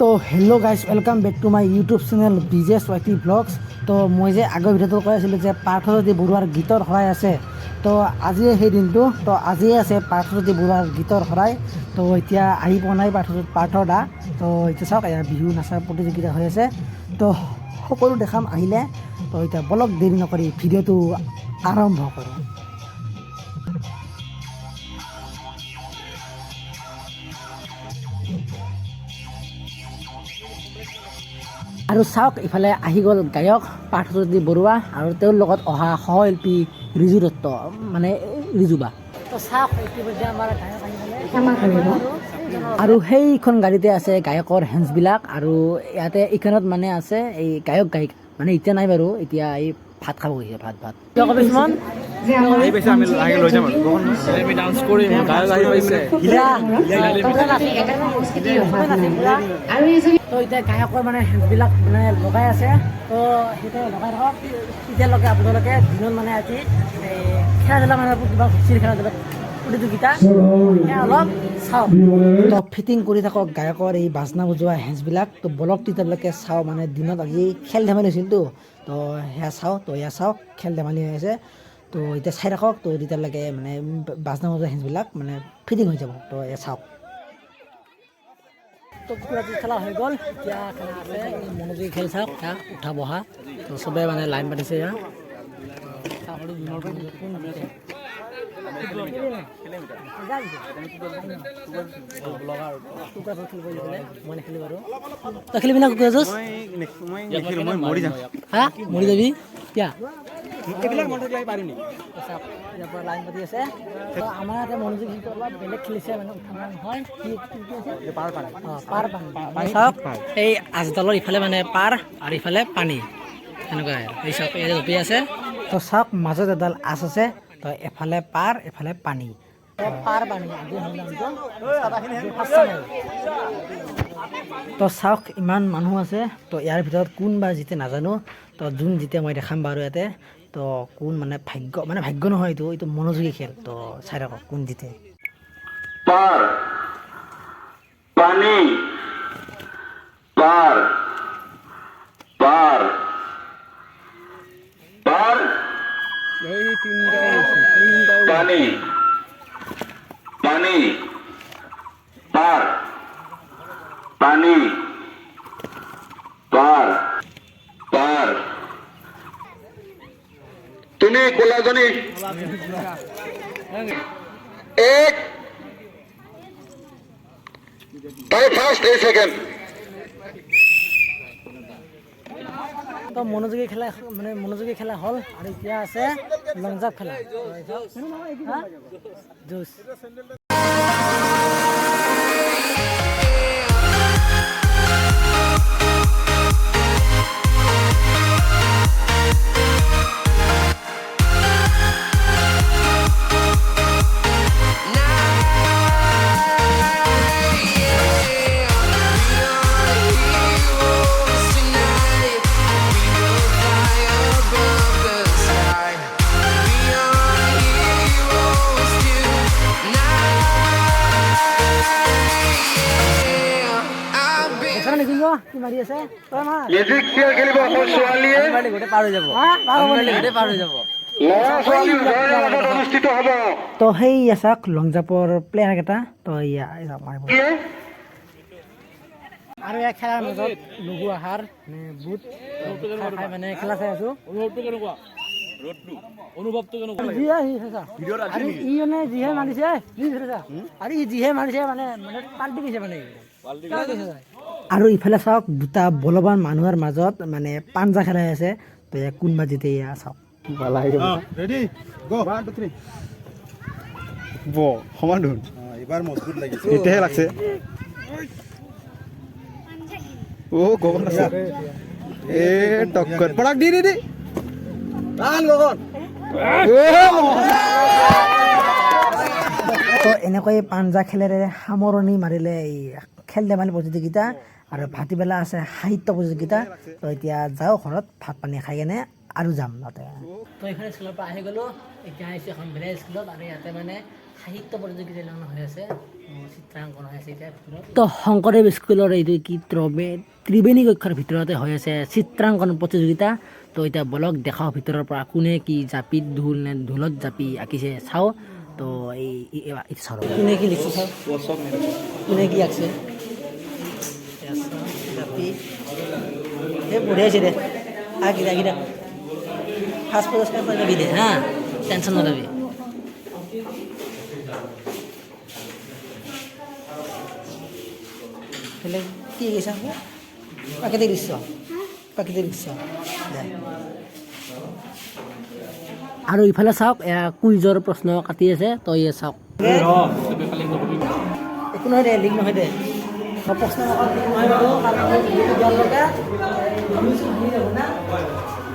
তো hello' guys welcome back to my YouTube channel বিজেছ ৱাইটি ব্লগছ। তো মই যে আগৰ ভিডিঅ'টো কৈ আছিলোঁ যে পাৰ্থজ্যোতি বৰুৱাৰ গীতৰ শৰাই আছে। তো আজিয়ে সেই দিনটো, তো আজিয়ে আছে পাৰ্থজ্যোতি বৰুৱাৰ গীতৰ শৰাই। তো এতিয়া আহি পোৱা নাই পাৰ্থ দা। তো এতিয়া চাওক এয়া বিহু নাচাৰ প্ৰতিযোগিতা হৈ আছে। তো সকলো দেখাম আহিলে। তো এতিয়া বলক দেৰি নকৰি ভিডিঅ'টো আৰম্ভ কৰোঁ। আৰু চাওক ইফালে আহি গ'ল গায়ক পাৰ্থজ্যোতি বৰুৱা আৰু তেওঁৰ লগত অহা সহশিল্পী ৰিজু দত্ত, মানে ৰিজুবা। তো চাওক ইতিমধ্যে আমাৰ গায়ক আহি গ'লে আৰু সেইখন গাড়ীতে আছে গায়কৰ হেণ্ডছবিলাক। আৰু ইয়াতে এইখনত মানে আছে এই গায়ক গায়িকা, মানে এতিয়া নাই বাৰু, এতিয়া এই ভাত খাব গৈছে। ভাত কিছুমান তো এতিয়া গায়কৰ মানে হেণ্ডছবিলাক মানে লগাই আছে। তো সেইটো লগাই থাকক এতিয়ালৈকে আপোনালোকে দিনত মানে আজি খেলা ধূলা মানে কিবা হুচিৰ খেলা ধূলা প্ৰতিযোগিতা অলপ চাওক। তো ফিটিং কৰি থাকক গায়কৰ এই বাজনা বজোৱা হেণ্ডছবিলাক। তো বলক তেতিয়ালৈকে চাওঁ, মানে দিনত আজি খেল ধেমালি হৈছিলতো, তো সেয়া চাওঁ। তো এয়া চাওক খেল ধেমালি হৈ আছে। তো এতিয়া চাই থাকক। তো তেতিয়ালৈকে মানে বাজনা বজোৱা হেণ্ডছবিলাক মানে ফিটিং হৈ যাব। তো এয়া চাওক। তো কুকুৰাটো খেলা হৈ গ'ল, এতিয়া খেলা আছে মনোযোগী খেল। চাওক ইয়াত উঠা বহা, তো চবে মানে লাইন পাতিছে ইয়াত। মই নেখেলিম বাৰু, তই খেলিবি না কুকুৰা যুঁজ? হা মৰি যাবি কিয়া? লাইন পাতি আছে। আমাৰ ইয়াতে মনোযোগ শিল্পী অলপ বেলেগ খেলিছে, মানে উঠা নহয় চাওক। এই আজডালৰ ইফালে মানে পাৰ আৰু ইফালে পানী, সেনেকুৱা আৰু এই চাওক ইয়াতে জপি আছে। তো চাওক মাজত এডাল আঁচ আছে। তো এফালে পাৰ এফালে পানী, পাৰ পানী। তো চাওক ইমান মানুহ আছে। তো ইয়াৰ ভিতৰত কোন বা জিতে নাজানো। তো যোন জিতে মই দেখাম বাৰু ইয়াতে। তো কোন মানে ভাগ্য নহয়, এইটো মনোযোগী খেল। তো চাই থাকক কোন জিতে। পার পানি পার পার পার পানি পানি পার পানি পার পার। তুমি কোলাজনী এক তাই ফার্স্ট এই সেকেন্ড। তো মনোযোগী খেলা হ'ল। আৰু এতিয়া আছে লং জাম্প খেলা যুঁজ। কি মাৰি আছে তই মাৰ। মিউজিক চেয়াৰ খেলিব অকল ছোৱালীয়ে, পাৰ হৈ যাব। ল'ৰা ছোৱালী উভয়ৰ মাজত অনুষ্ঠিত হ'ব। তো সেই চাওক লং জাম্পৰ প্লেয়াৰ কেইটা। তো আৰু এই খেলাৰ মাজত লঘু আহাৰ মানে বুট খাই মানে খেলা চাই আছো। যিহে মাৰিছে মানে পাল্টি গৈছে মানে। আৰু ইফালে চাওক দুটা বলৱান মানুহৰ মাজত মানে পাঞ্জা খেলাই আছে। তো কোনবা জিতে এয়া চাওক। এবাৰ মজবুত লাগিছে, এতিয়াহে লাগছে। ও গগন আছে এ টক্কৰ পৰাক দি টান গগন। তো এনেকৈ পাঞ্জা খেলেৰে সামৰণি মাৰিলে এই খেল ধেমালি প্ৰতিযোগিতা। আৰু ভাটিবেলা আছে সাহিত্য প্ৰতিযোগিতা। তো এতিয়া যাওঁ ঘৰত ভাত পানী খাই কেনে আৰু যাম তাতে। তো এইখন স্কুলৰ পৰা আহি গ'লোঁ, এতিয়া আহিছোঁ এখন বেলেগ স্কুলত। আৰু ইয়াতে মানে সাহিত্য প্ৰতিযোগিতা হৈ আছে। চিত্ৰাংকন হৈ আছে এতিয়া ভিতৰত তো শংকৰদেৱ স্কুলৰ এইটো কি ত্ৰিবেণী কক্ষৰ ভিতৰতে হৈ আছে চিত্ৰাংকন প্ৰতিযোগিতা তো এতিয়া বলক দেখাওঁ ভিতৰৰ পৰা কোনে কি জাপিত ঢোল নে ঢোলত জাপি আঁকিছে চাওঁ তো এই চাওঁ কোনে কি লিখিছে চাওঁ কোনে কি আঁকিছে জাপি এই বঢ়িয়া হৈছে দে আঁকি দে ফাৰ্ষ্ট পুৰস্কাৰ পাই যাবি দে হা টেনশ্যন নলবি বেলেগ কি কৈছা প্ৰাকৃতিক দৃশ্য দে আৰু ইফালে চাওক কুইজৰ প্ৰশ্ন কাটি আছে তই চাওক একো নহয় দে লিংক নহয় দে প্ৰশ্ন নহয় বাৰু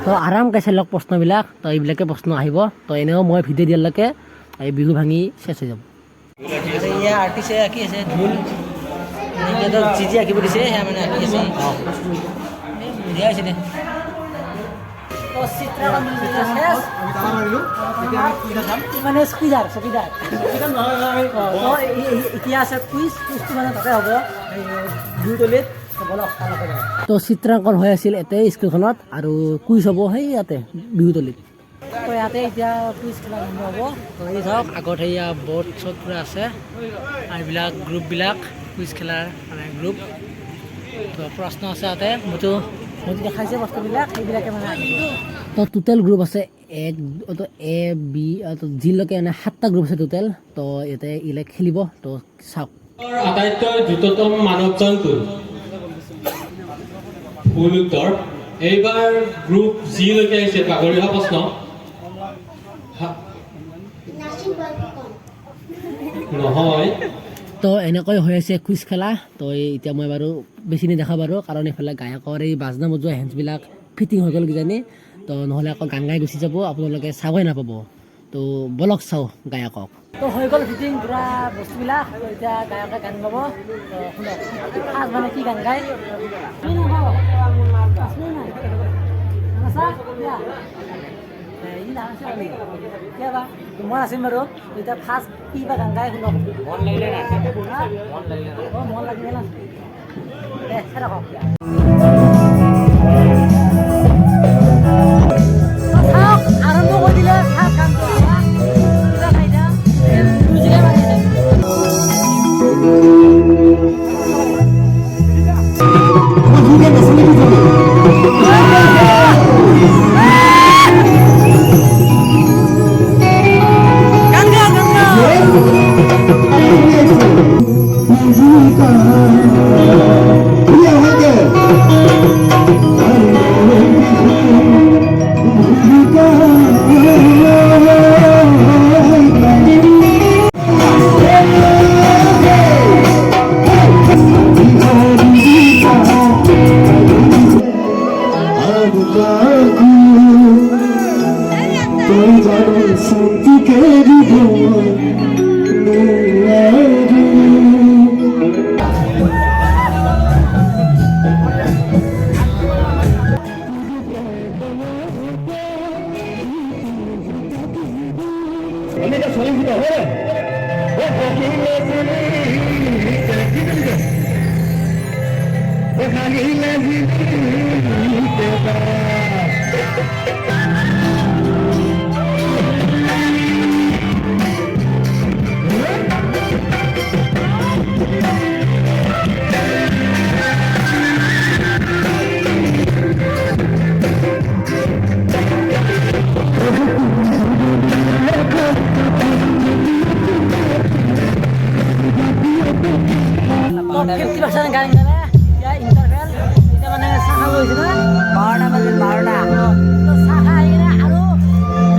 তো আৰাম কাইছে লগ প্ৰশ্নবিলাক তো এইবিলাকে প্ৰশ্ন আহিব তো এনেও মই ভিডিঅ' দিয়ালৈকে এই বিহু ভাঙি শেষ হৈ যাব আৰু ইয়াৰ আৰ্টিষ্টে আঁকি আছে ঢোল যি যি আঁকিব দিছে সেয়া মানে আঁকি আছে বঢ়িয়া হৈছে দে মানে চকীদাৰ এতিয়া আছে কুইজটো মানে তাতে হ'ব বিহুতলীত তো চিত্ৰাংকন হৈ আছিল ইয়াতে স্কুলখনত আৰু কুইজ হ'ব সেই ইয়াতে বিহুতলীত তো ইয়াতে এতিয়া কুইজ খেলা আৰম্ভ হ'ব তো এই চাওক আগত সেয়া বৰ্ড চৰ্ড পূৰা আছে আৰু এইবিলাক গ্ৰুপবিলাক কুইজ খেলাৰ মানে গ্ৰুপ তো প্ৰশ্ন আছে ইয়াতে মইতো দেখাইছে বস্তুবিলাক সেইবিলাকে মানে তো টোটেল গ্ৰুপ আছে এ বি জিলৈকে মানে 7টা গ্ৰুপ আছে টোটেল তো ইয়াতে ইলে খেলিব তো চাওক আটাইতকৈ দ্ৰুততম মানৱ জন্তু ভুল উত্তৰ এইবাৰ গ্ৰুপ জিলৈকে আহিছে পাগলীয়া প্ৰশ্ন নহয় তো এনেকৈ হৈ আছে কুইজ খেলা তো এতিয়া মই বাৰু বেছি নেদেখা বাৰু কাৰণ এইফালে গায়কৰ এই বাজনা বজোৱা হেণ্ডছবিলাক ফিটিং হৈ গ'ল কিজানি তো নহ'লে আকৌ গান গাই গুচি যাব আপোনালোকে চাবই নাপাব তো বলক চাওঁ গায়কক তো হৈ গ'ল ফিটিং পূৰা বস্তুবিলাক এতিয়া গায়কে গান গাব তো শুনক আজ মানে কি গান গায় মই আছিম বাৰু এতিয়া ফাৰ্ষ্ট কি বা গান গাই শুনক মন লাগিলে না দে ৰাখক আৰম্ভ কৰি দিলে ফাৰ্ষ্ট গানটো গান গালে এতিয়া ইণ্টাৰভেল এতিয়া মানে চাহ খাব হৈছে না 12টা বাজিল 12টা তো চাহ খাই আহি কিনে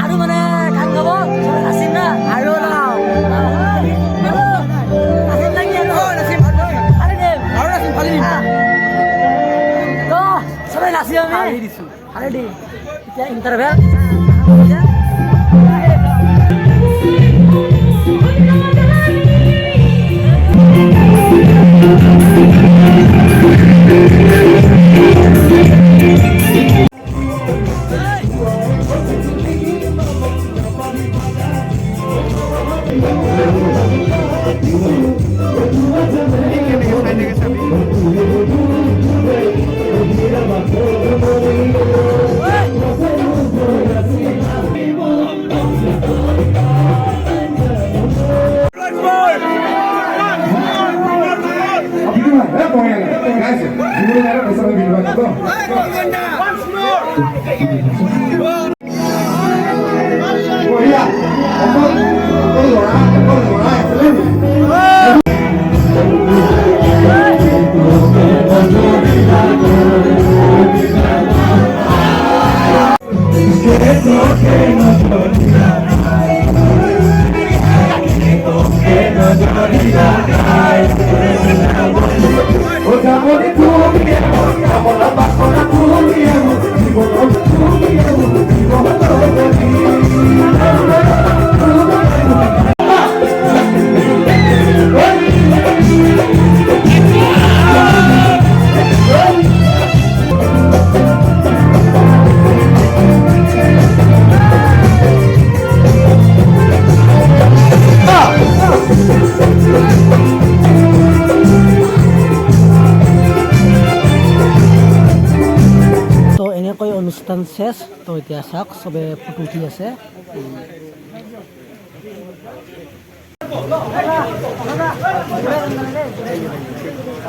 আৰু মানে গান গাব চবে নাচিম না আৰু লগাও নাচিম লাগি তো চবে নাচি আমি দিছোঁ ভালে দি এতিয়া ইণ্টাৰভেল গাইছে জীবন আৰ বেসাৰা বিলবা কত বঢ়িয়া অকল লৰা তো এনেকৈ অনুষ্ঠান শেষ তো এতিয়া চাওক চবে ফটো উঠি আছে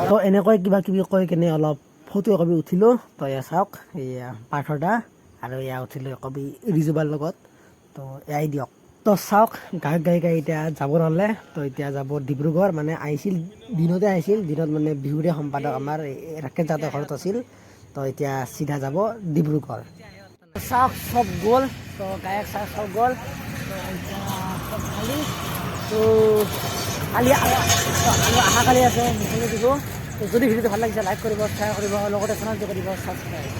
তো এনেকৈ কিবা কিবি কৈ কেনে অলপ ফটো একপি উঠিলোঁ তো এয়া চাওক এয়া পাৰ্থদা আৰু এয়া উঠিলোঁ একপি ৰিজুবাৰ লগত তো এয়াই দিয়ক তো চাওক গায়ক গায়িকা এতিয়া যাব নহ'লে তো এতিয়া যাব ডিব্ৰুগড় মানে আহিছিল দিনতে আহিছিল দিনত মানে বিহুৰে সম্পাদক আমাৰ ৰাকেশ যাদৱ ঘৰত আছিল তো এতিয়া চিধা যাব ডিব্ৰুগড় চাওক চব গ'ল তো গায়ক চায়ক চব গ'ল তো কালি অহাকালি আছে মিছনে দিব তো যদি ভিডিঅ'টো ভাল লাগিছে লাইক কৰিব শ্বেয়াৰ কৰিব লগতে চেনেলটো কৰিব ছাবস্ক্ৰাইব